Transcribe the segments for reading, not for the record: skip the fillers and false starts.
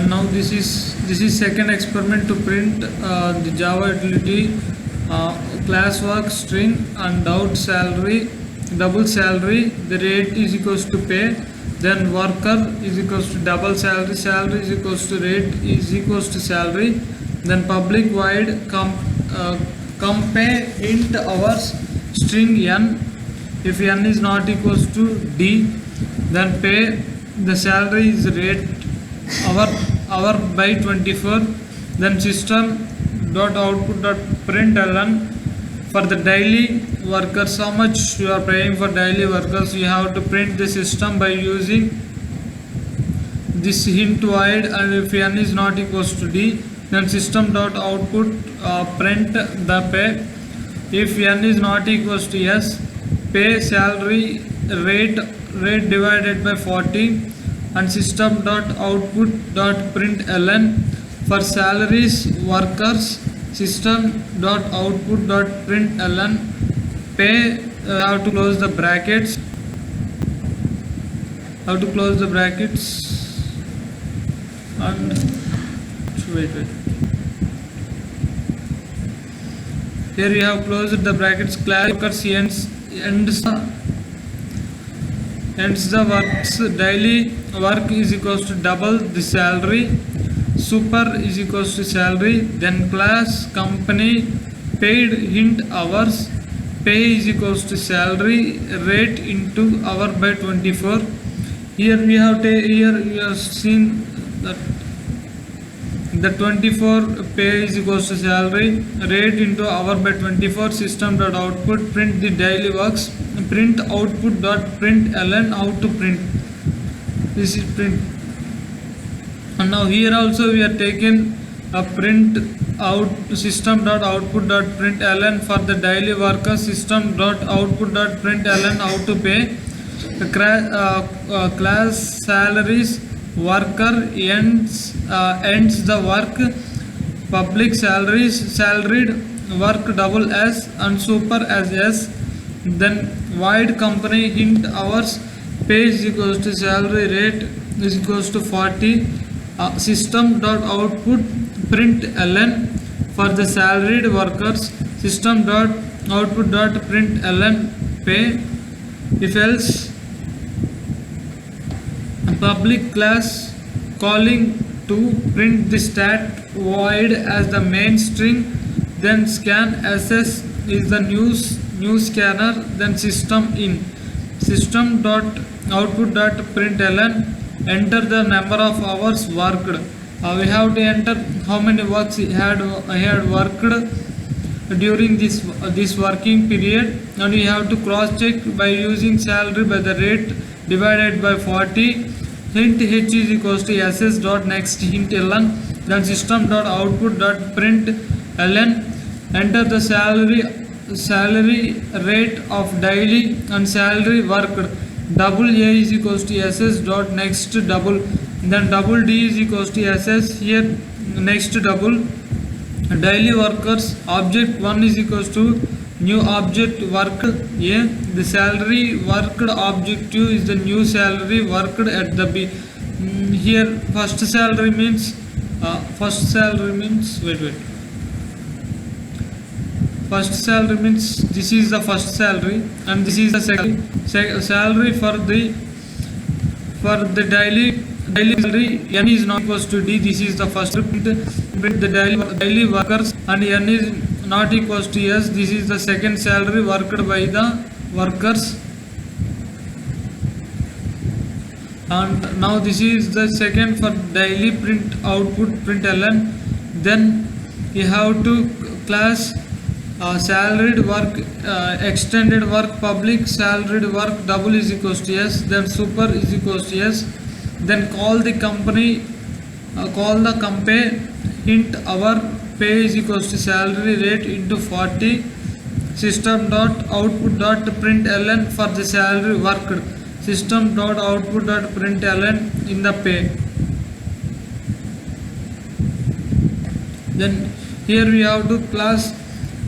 And now this is second experiment to print the Java utility class work string and double salary, the rate is equals to pay, then worker is equals to double salary is equals to rate is equals to salary, then public void compare int hours string n, if n is not equals to d, then pay, the salary is rate hour by 24, then system dot output dot println for the daily workers, how much you are paying for daily workers. You have to print the system by using this hint void, and if n is not equals to d, then system dot output print the pay, if n is not equals to s, pay salary rate divided by 40, and system dot output dot println for salaries workers, system dot output dot println pay, have to close the brackets, and wait, here you have closed the brackets, class workers ends the works, daily work is equals to double the salary, super is equals to salary, then class company paid hint hours, pay is equals to salary rate into hour by 24. Here we have seen that the 24 pay is equals to salary rate into hour by 24, system dot output print the daily works, print output dot println, how to print, this is print. And now here also we are taken a print out system dot output dot println for the daily worker, system dot output dot println how to pay, class salaries worker ends the work, public salaried work double s and super as s, then void company hint hours, pay is equals to salary rate is equals to 40, system dot output println for the salaried workers, system dot output dot println pay, if else public class calling to print the stat void as the main string, then scan ss is the new scanner, then system in, system dot output dot println enter the number of hours worked. We have to enter how many works I had worked during this working period, and we have to cross check by using salary by the rate divided by 40, hint h is equals to ss dot next hint ln, then system dot output dot print ln enter the salary rate of daily and salary worked, double a is equals to ss dot next double, then double d is equals to ss, here next double daily workers, object 1 is equals to new object worked a, the salary worked object 2 is the new salary worked at the b. Here first salary means first salary means this is the first salary and this is the second salary for the daily salary, n is not equals to d, this is the first print the daily workers, and n is not equals to s, this is the second salary worked by the workers. And now this is the second for daily print output println, then you have to class salaried work extended work public salaried work double is equals to s, then super is equals to s, then call the company compare hint hour, pay is equals to salary rate into 40, system dot output dot println for the salary worked, system dot output dot println in the pay. Then here we have to class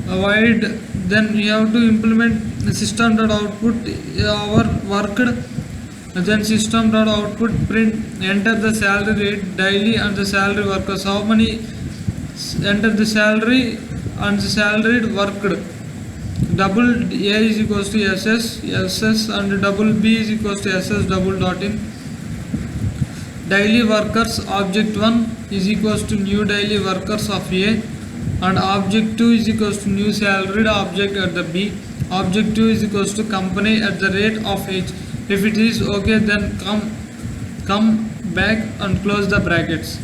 void, then we have to implement the system dot output our worked Then system dot output print enter the salary rate daily and the salary workers. How many enter the salary and the salaried worked. Double A is equals to SS and double B is equals to SS double dot in. Daily workers object 1 is equals to new daily workers of A and object 2 is equals to new salaried object at the B. Object 2 is equals to company at the rate of H. If it is okay, then come back and close the brackets.